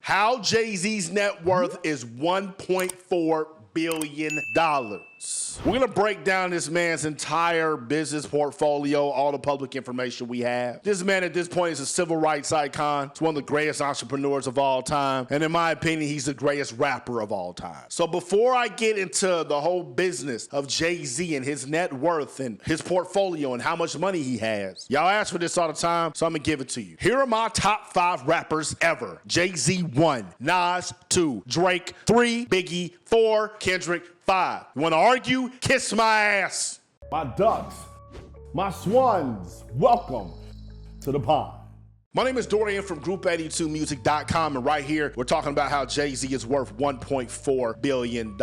How Jay-Z's net worth is $1.4 billion. We're gonna break down this man's entire business portfolio, all the public information we have. This man at this point is a civil rights icon. He's one of the greatest entrepreneurs of all time. And in my opinion, he's the greatest rapper of all time. So before I get into the whole business of Jay-Z and his net worth and his portfolio and how much money he has, y'all ask for this all the time, so I'm gonna give it to you. Here are my top 5 rappers ever. Jay-Z 1, Nas 2, Drake 3, Biggie 4, Kendrick 5. You wanna argue? Kiss my ass. My ducks, my swans, welcome to the pond. My name is Dorian from Group82Music.com, and right here, we're talking about how Jay-Z is worth $1.4 billion.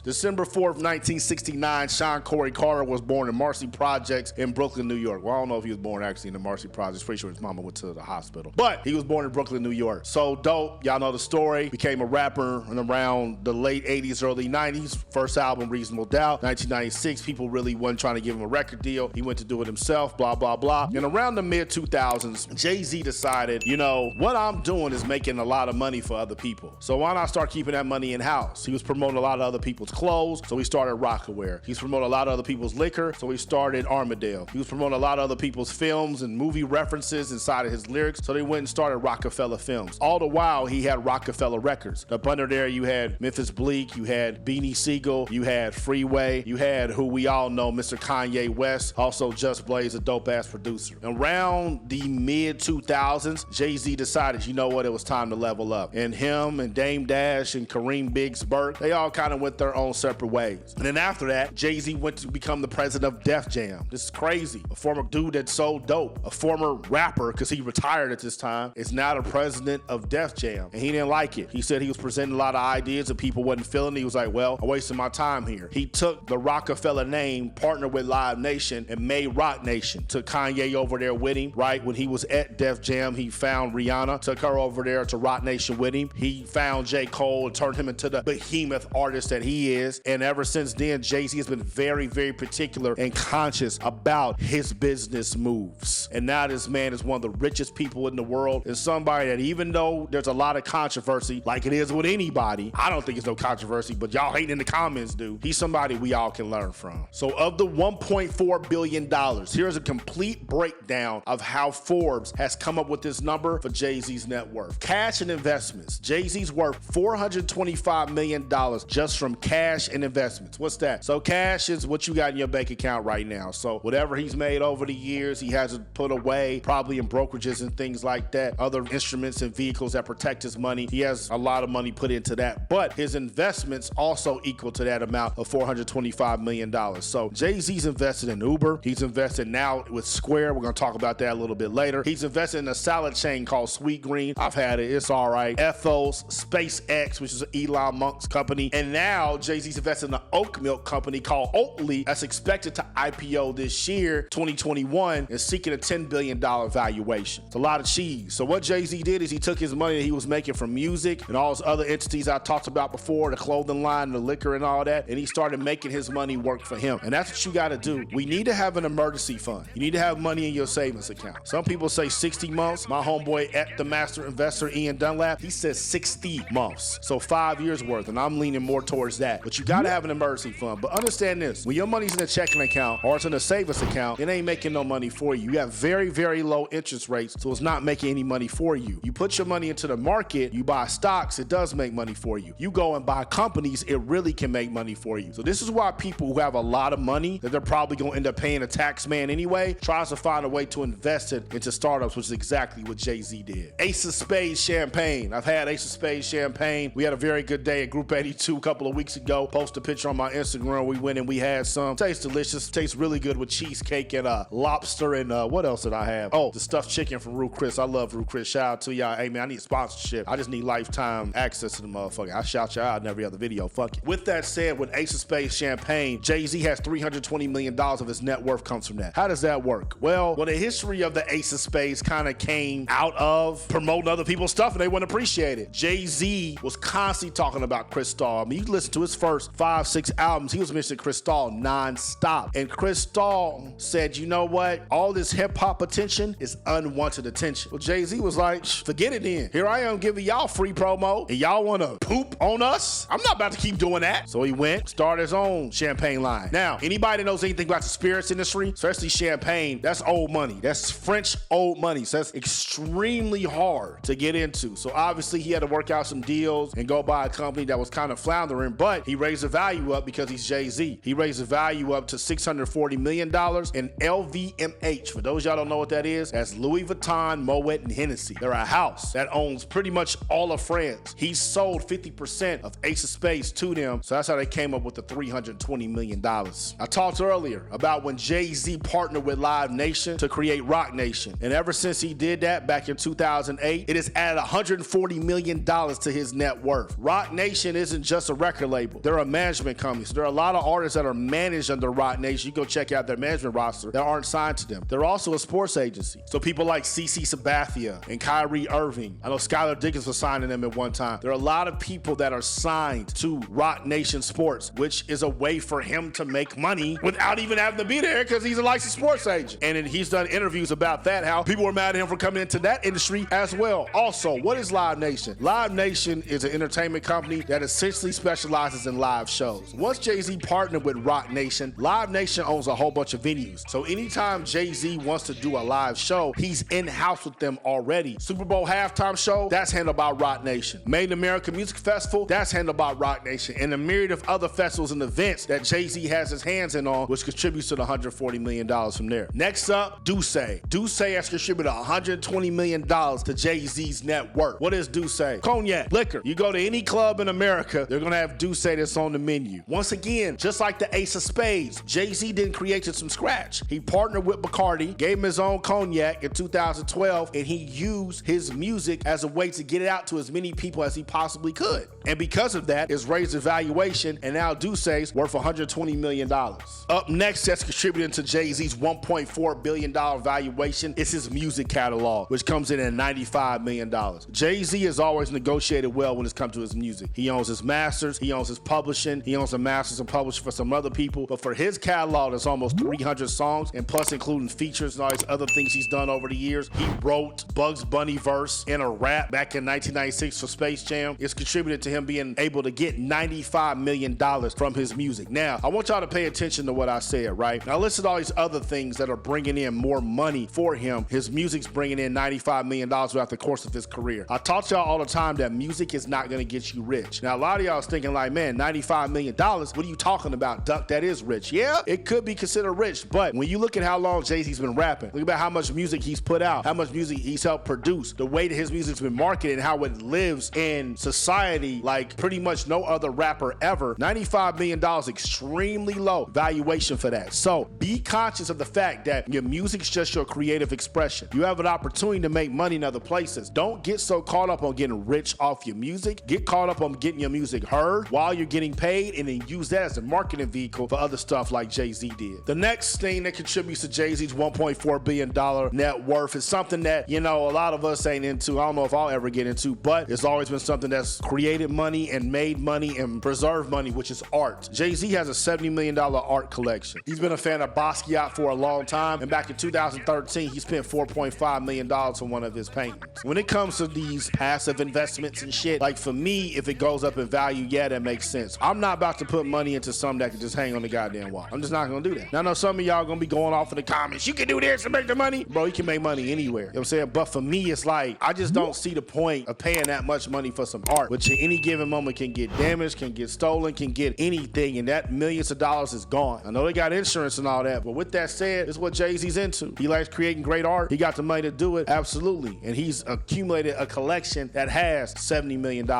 December 4th, 1969, Sean Corey Carter was born in Marcy Projects in Brooklyn, New York. Well, I don't know if he was born actually in the Marcy Projects. Pretty sure his mama went to the hospital. But he was born in Brooklyn, New York. So dope. Y'all know the story. Became a rapper in around the late 80s, early 90s. First album, Reasonable Doubt. 1996, people really wasn't trying to give him a record deal. He went to do it himself, blah, blah, blah. And around the mid-2000s, Jay-Z decided, you know, what I'm doing is making a lot of money for other people. So why not start keeping that money in-house? He was promoting a lot of other people's clothes, so he started Rocawear. He's promoting a lot of other people's liquor, so he started Armadale. He was promoting a lot of other people's films and movie references inside of his lyrics, so they went and started Rockefeller Films. All the while, he had Rockefeller Records. Up under there, you had Memphis Bleak, you had Beanie Siegel, you had Freeway, you had who we all know, Mr. Kanye West, also Just Blaze, a dope-ass producer. Around the mid-2000s, Jay-Z decided, you know what, it was time to level up. And him and Dame Dash and Kareem Biggs Burke, they all kind of went their own separate ways. And then after that, Jay-Z went to become the president of Def Jam. This is crazy. A former dude that sold dope, a former rapper, because he retired at this time, is now the president of Def Jam. And he didn't like it. He said he was presenting a lot of ideas and people wasn't feeling it. He was like, well, I'm wasting my time here. He took the Rockefeller name, partnered with Live Nation, and made Roc Nation. Took Kanye over there with him, right? When he was at Def Jam, he found Rihanna, took her over there to Roc Nation with him. He found J. Cole and turned him into the behemoth artist that he is. And ever since then, Jay-Z has been very, very particular and conscious about his business moves. And now this man is one of the richest people in the world, and somebody that, even though there's a lot of controversy, like it is with anybody, I don't think it's no controversy, but y'all hating in the comments do. He's somebody we all can learn from. So of the $1.4 billion, here's a complete breakdown of how Forbes has come up with this number for Jay-Z's net worth. Cash and investments. Jay-Z's worth $425 million just from cash and investments. What's that? So cash is what you got in your bank account right now. So whatever he's made over the years, he has it put away, probably in brokerages and things like that, other instruments and vehicles that protect his money. He has a lot of money put into that, but his investments also equal to that amount of $425 million. So Jay-Z's invested in Uber. He's invested now with Square. We're going to talk about that a little bit later. He's invested in a salad chain called Sweet Green. I've had it. It's all right. Ethos, SpaceX, which is Elon Musk's company. And now Jay-Z's invested in an oat milk company called Oatly that's expected to IPO this year, 2021, and seeking a $10 billion valuation. It's a lot of cheese. So what Jay-Z did is he took his money that he was making from music and all those other entities I talked about before, the clothing line, the liquor and all that, and he started making his money work for him. And that's what you got to do. We need to have an emergency fund. You need to have money in your savings account. Some people say 60 months. My homeboy at the master investor, Ian Dunlap, he says 60 months. So 5 years worth, and I'm leaning more towards that. But you got to have an emergency fund. But understand this, when your money's in a checking account or it's in a savings account, it ain't making no money for you. You have very, very low interest rates, so it's not making any money for you. You put your money into the market, you buy stocks, it does make money for you. You go and buy companies, it really can make money for you. So this is why people who have a lot of money that they're probably going to end up paying a tax man anyway, tries to find a way to invest it into startups, which is exactly what Jay-Z did. Ace of Spades champagne. I've had Ace of Spades champagne. We had a very good day at Group 82 a couple of weeks ago. Posted a picture on my Instagram. We went and we had some. Tastes delicious. Tastes really good with cheesecake and lobster and what else did I have? Oh, the stuffed chicken from Ruth Chris. I love Ruth Chris. Shout out to y'all. Hey man, I need sponsorship. I just need lifetime access to the motherfucker. I shout y'all out in every other video. Fuck it. With that said, with Ace of Spades champagne, Jay-Z has $320 million of his net worth comes from that. How does that work? Well, the history of the Ace of Spades kind of came out of promoting other people's stuff and they wouldn't appreciate it. Jay-Z was constantly talking about Cristal. I mean, you listen to his first 5-6 albums, he was mentioning Cristal non-stop. And Cristal said, you know what? All this hip-hop attention is unwanted attention. Well, Jay-Z was like, forget it then. Here I am giving y'all free promo and y'all want to poop on us? I'm not about to keep doing that. So he went, started his own champagne line. Now, anybody that knows anything about the spirits industry, especially champagne, that's old money. That's French old money. So that's extremely hard to get into. So obviously he had to work out some deals and go buy a company that was kind of floundering, but he raised the value up because he's Jay-Z. He raised the value up to $640 million in LVMH. For those y'all don't know what that is, that's Louis Vuitton, Moet, and Hennessy. They're a house that owns pretty much all of France. He sold 50% of Ace of Spades to them, so that's how they came up with the $320 million. I talked earlier about when Jay-Z partnered with Live Nation to create ROCNATION, and ever since he did that back in 2008, it has added $140 million to his net worth. ROCNATION isn't just a record label. They're a management company, so there are a lot of artists that are managed under ROCNATION. You go check out their management roster that aren't signed to them. They're also a sports agency, so people like CeCe Sabathia and Kyrie Irving, I know Skylar Diggins was signing them at one time. There are a lot of people that are signed to ROCNATION Sports, which is a way for him to make money without even having to be there because he's a licensed sports agent. And then he's done interviews about that, how people were mad at him for coming into that industry as well. Also, what is Live Nation? Live Nation is an entertainment company that essentially specializes in live shows. Once Jay-Z partnered with ROCNATION, Live Nation owns a whole bunch of venues. So anytime Jay-Z wants to do a live show, he's in-house with them already. Super Bowl halftime show, that's handled by ROCNATION. Made in America Music Festival, that's handled by ROCNATION. And a myriad of other festivals and events that Jay-Z has his hands in on, which contributes to the $140 million from there. Next up, Douce. Douce has contributed $120 million to Jay-Z's net worth. What is Douce? Cognac, liquor. You go to any club in America, they're gonna have Douce that's on the menu. Once again, just like the Ace of Spades, Jay-Z didn't create it from scratch. He partnered with Bacardi, gave him his own cognac in 2012, and he used his music as a way to get it out to as many people as he possibly could. And because of that, it's raised the valuation, and now Douce's worth $120 million. Up next, that's contributing to Jay-Z's $1.4 billion valuation is his music catalog, which comes in at $95 million. Jay-Z has always negotiated well when it's come to his music. He owns his masters, he owns his publishing, he owns the masters and publishing for some other people, but for his catalog, there's almost 300 songs, and plus including features and all these other things he's done over the years. He wrote Bugs Bunny verse in a rap back in 1996 for Space Jam. It's contributed to him being able to get $95 million from his music. Now, I want y'all to pay attention to what I said, right? Now, listen to all these other things that are bringing in more money for him. His music's bringing in $95 million throughout the course of his career. I taught y'all all the time that music is not going to get you rich. Now, a lot of y'all is thinking like, man, $95 million, what are you talking about, Duck? That is rich. Yeah, it could be considered rich, but when you look at how long Jay-Z's been rapping, look about how much music he's put out, how much music he's helped produce, the way that his music's been marketed, and how it lives in society like pretty much no other rapper ever. $95 million, extremely low valuation for that. So be conscious of the fact that your music's just your creative expression. You have an opportunity to make money in other places. Don't get so caught up on getting rich off your music. Get caught up on getting your music heard while you're getting paid, and then use that as a marketing vehicle for other stuff like Jay-Z did. The next thing that contributes to Jay-Z's $1.4 billion net worth is something that, you know, a lot of us ain't into. I don't know if I'll ever get into, but it's always been something that's created money and made money and preserved money, which is art. Jay-Z has a $70 million art collection. He's been a fan of Basquiat for a long time, and back in 2013, he spent $4.5 million on one of his paintings. When it comes to these passive investments and shit, like for me, if it goes up in value, yeah, that makes sense. I'm not about to put money into something that can just hang on the goddamn wall. I'm just not gonna do that. Now, I know some of y'all gonna be going off in the comments, you can do this to make the money. Bro, you can make money anywhere. You know what I'm saying? But for me, it's like, I just don't see the point of paying that much money for some art, which at any given moment can get damaged, can get stolen, can get anything, and that millions of dollars is gone. I know they got insurance and all that, but with that said, it's what Jay-Z's into. He likes creating great art. He got the money to do it, absolutely. And he's accumulated a collection that has $70 million.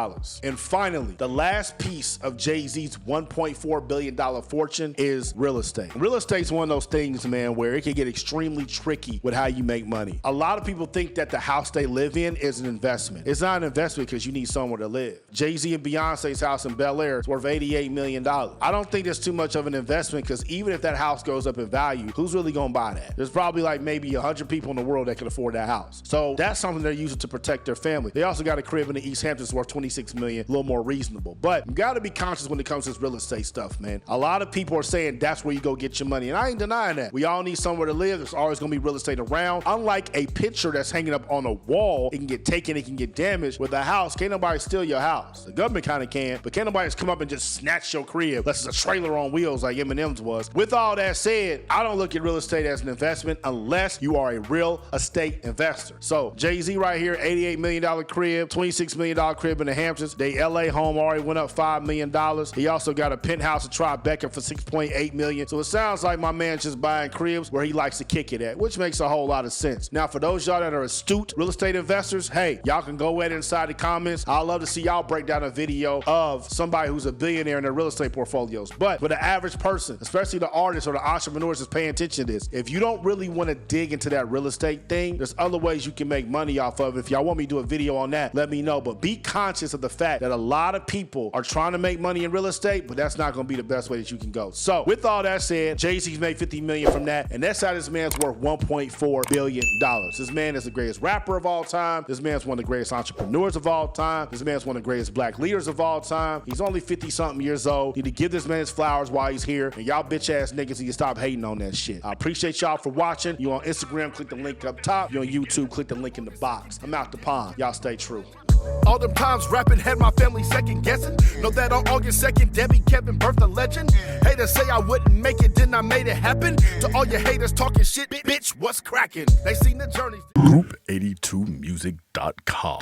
And finally, the last piece of Jay-Z's $1.4 billion fortune is real estate. Real estate's one of those things, man, where it can get extremely tricky with how you make money. A lot of people think that the house they live in is an investment. It's not an investment because you need somewhere to live. Jay-Z and Beyonce's house in Bel Air is worth $88 million. I don't think that's too much of an investment because even if that house goes up in value, who's really gonna buy that? There's probably like maybe 100 people in the world that can can afford that house. So that's something they're using to protect their family. They also got a crib in the East Hamptons worth $26 million, a little more reasonable. But you got to be conscious when it comes to this real estate stuff, man. A lot of people are saying that's where you go get your money, and I ain't denying that. We all need somewhere to live. There's always going to be real estate around. Unlike a picture that's hanging up on a wall, it can get taken, it can get damaged. With a house, can't nobody steal your house. The government kind of can, but can't nobody just come up and just snatch your crib unless it's a trailer on wheels like Eminem's was. With all that said, I don't look at real estate as an investment unless you are a real estate investor. So Jay-Z right here, $88 million crib, $26 million crib in the Hamptons. They LA home already went up $5 million. He also got a penthouse in Tribeca for $6.8 million. So it sounds like my man's just buying cribs where he likes to kick it at, which makes a whole lot of sense. Now, for those y'all that are astute real estate investors, hey, y'all can go ahead inside the comments. I'd love to see y'all break down a video of somebody who's a billionaire in their real estate portfolios. But for the average person, especially the artists or the entrepreneurs that's paying attention to this, if you don't really want to dig into that real estate thing, there's other ways you can make money off of it. If y'all want me to do a video on that, let me know. But be conscious of the fact that a lot of people are trying to make money in real estate, but that's not going to be the best way that you can go. So with all that said, Jay-Z's made $50 million from that, and that's how this man's worth $1.4 billion. This man is the greatest rapper of all time. This man's one of the greatest entrepreneurs of all time. This man's one of the greatest black leaders of all time. He's only 50-something years old. You need to give this man his flowers while he's here, and y'all bitch-ass niggas need to stop hating on that shit. I appreciate y'all for watching. You on Instagram, click the link up top. You on YouTube, click the link in the box. I'm out the pond. Y'all stay true. All them times rapping had my family second guessing. Know that on August 2nd, Debbie Kevin birthed a legend. Haters say I wouldn't make it, then I made it happen. To all your haters talking shit, bitch, what's cracking? They seen the journey. Group82music.com.